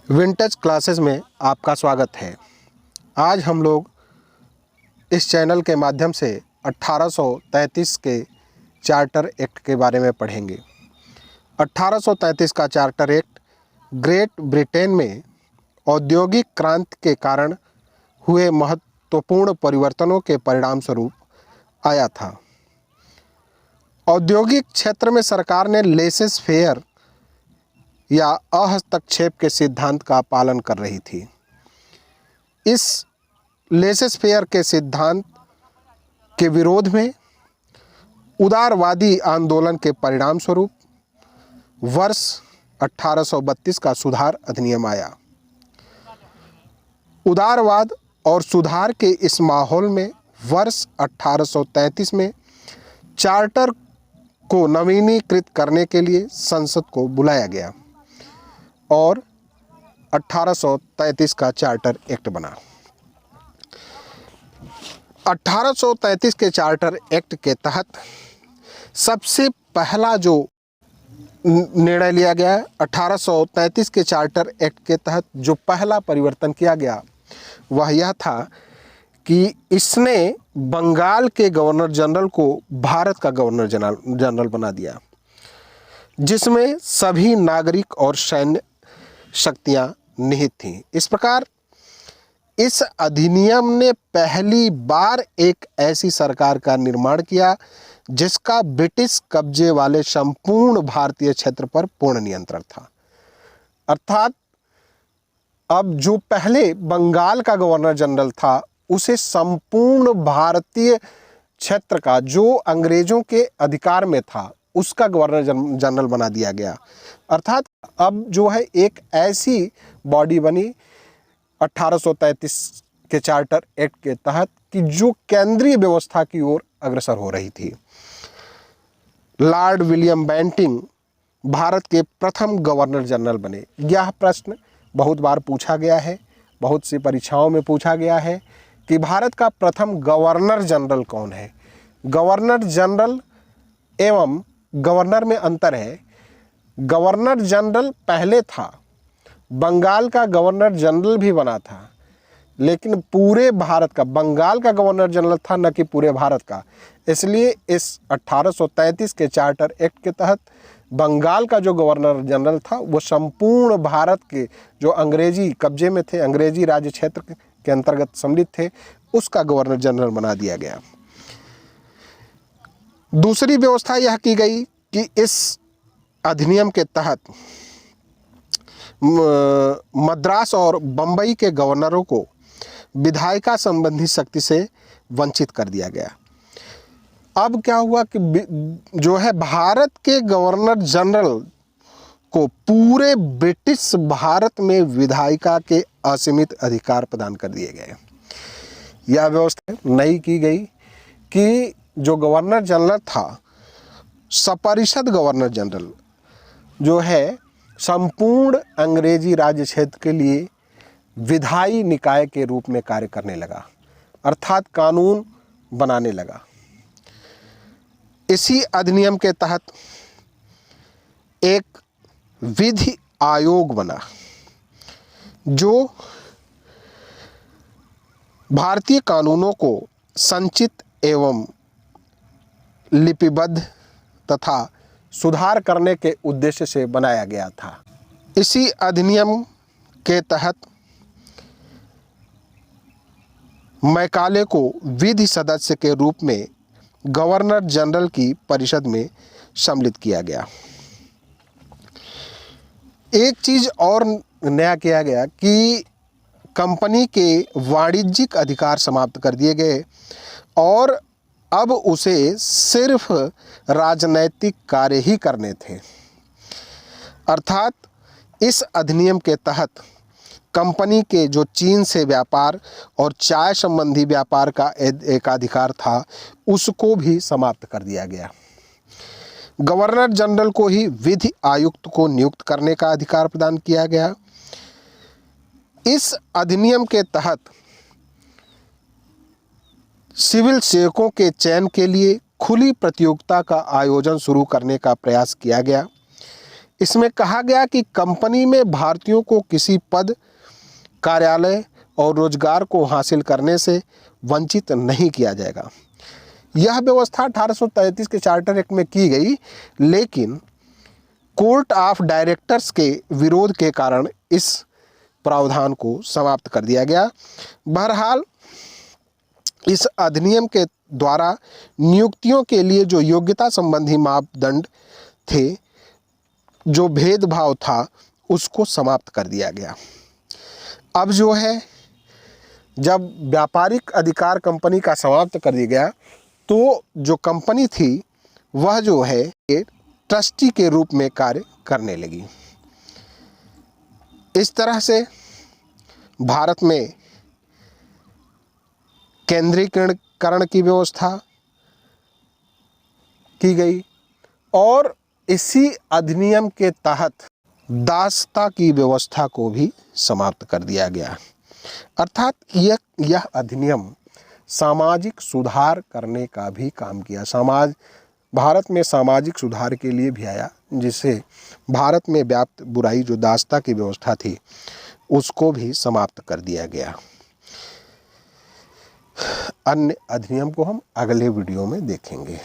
Vintage classes में आपका स्वागत है। आज हम लोग इस चैनल के माध्यम से 1833 के चार्टर एक्ट के बारे में पढ़ेंगे। 1833 का चार्टर एक्ट ग्रेट ब्रिटेन में औद्योगिक क्रांति के कारण हुए महत्वपूर्ण परिवर्तनों के परिणाम स्वरूप आया था। औद्योगिक क्षेत्र में सरकार ने लेसेस फेयर या अहस्तक्षेप के सिद्धांत का पालन कर रही थी। इस लेसेस फेयर के सिद्धांत के विरोध में उदारवादी आंदोलन के परिणाम स्वरूप वर्ष 1832 का सुधार अधिनियम आया। उदारवाद और सुधार के इस माहौल में वर्ष 1833 में चार्टर को नवीनीकृत करने के लिए संसद को बुलाया गया और 1833 का चार्टर एक्ट बना। 1833 के चार्टर एक्ट के तहत सबसे पहला जो निर्णय लिया गया, 1833 के चार्टर एक्ट के तहत जो पहला परिवर्तन किया गया वह यह था कि इसने बंगाल के गवर्नर जनरल को भारत का गवर्नर जनरल बना दिया, जिसमें सभी नागरिक और सैन्य शक्तियां निहित थीं। इस प्रकार इस अधिनियम ने पहली बार एक ऐसी सरकार का निर्माण किया जिसका ब्रिटिश कब्जे वाले संपूर्ण भारतीय क्षेत्र पर पूर्ण नियंत्रण था। अर्थात अब जो पहले बंगाल का गवर्नर जनरल था उसे संपूर्ण भारतीय क्षेत्र का जो अंग्रेजों के अधिकार में था उसका गवर्नर जनरल बना दिया गया। अर्थात अब जो है एक ऐसी बॉडी बनी 1833 के चार्टर एक्ट के तहत कि जो केंद्रीय व्यवस्था की ओर अग्रसर हो रही थी। लॉर्ड विलियम बेंटिंग भारत के प्रथम गवर्नर जनरल बने। यह प्रश्न बहुत बार पूछा गया है, बहुत सी परीक्षाओं में पूछा गया है कि भारत का प्रथम गवर्नर जनरल कौन है। गवर्नर जनरल एवं गवर्नर में अंतर है। गवर्नर जनरल पहले था, बंगाल का गवर्नर जनरल भी बना था, लेकिन पूरे भारत का, बंगाल का गवर्नर जनरल था न कि पूरे भारत का। इसलिए इस 1833 के चार्टर एक्ट के तहत बंगाल का जो गवर्नर जनरल था वो संपूर्ण भारत के जो अंग्रेजी कब्जे में थे, अंग्रेजी राज्य क्षेत्र के अंतर्गत सम्मिलित थे, उसका गवर्नर जनरल बना दिया गया। दूसरी व्यवस्था यह की गई कि इस अधिनियम के तहत मद्रास और बम्बई के गवर्नरों को विधायिका संबंधी शक्ति से वंचित कर दिया गया। अब क्या हुआ कि जो है भारत के गवर्नर जनरल को पूरे ब्रिटिश भारत में विधायिका के असीमित अधिकार प्रदान कर दिए गए। यह व्यवस्था नई की गई कि जो गवर्नर जनरल था, सपरिषद गवर्नर जनरल जो है संपूर्ण अंग्रेजी राज्य क्षेत्र के लिए विधायी निकाय के रूप में कार्य करने लगा, अर्थात कानून बनाने लगा। इसी अधिनियम के तहत एक विधि आयोग बना जो भारतीय कानूनों को संचित एवं लिपिबद्ध तथा सुधार करने के उद्देश्य से बनाया गया था। इसी अधिनियम के तहत मैकाले को विधि सदस्य के रूप में गवर्नर जनरल की परिषद में सम्मिलित किया गया। एक चीज और नया किया गया कि कंपनी के वाणिज्यिक अधिकार समाप्त कर दिए गए और अब उसे सिर्फ राजनैतिक कार्य ही करने थे। अर्थात इस अधिनियम के तहत कंपनी के जो चीन से व्यापार और चाय संबंधी व्यापार का एकाधिकार था उसको भी समाप्त कर दिया गया। गवर्नर जनरल को ही विधि आयुक्त को नियुक्त करने का अधिकार प्रदान किया गया। इस अधिनियम के तहत सिविल सेवकों के चयन के लिए खुली प्रतियोगिता का आयोजन शुरू करने का प्रयास किया गया। इसमें कहा गया कि कंपनी में भारतीयों को किसी पद, कार्यालय और रोजगार को हासिल करने से वंचित नहीं किया जाएगा। यह व्यवस्था 1833 के चार्टर एक्ट में की गई, लेकिन कोर्ट ऑफ डायरेक्टर्स के विरोध के कारण इस प्रावधान को समाप्त कर दिया गया। बहरहाल इस अधिनियम के द्वारा नियुक्तियों के लिए जो योग्यता संबंधी मापदंड थे, जो भेदभाव था, उसको समाप्त कर दिया गया। अब जो है, जब व्यापारिक अधिकार कंपनी का समाप्त कर दिया गया, तो जो कंपनी थी वह जो है ट्रस्टी के रूप में कार्य करने लगी। इस तरह से भारत में केंद्रीकरण की व्यवस्था की गई और इसी अधिनियम के तहत दासता की व्यवस्था को भी समाप्त कर दिया गया। अर्थात यह अधिनियम सामाजिक सुधार करने का भी काम किया। भारत में सामाजिक सुधार के लिए भी आया, जिससे भारत में व्याप्त बुराई जो दासता की व्यवस्था थी उसको भी समाप्त कर दिया गया। अन्य अधिनियम को हम अगले वीडियो में देखेंगे।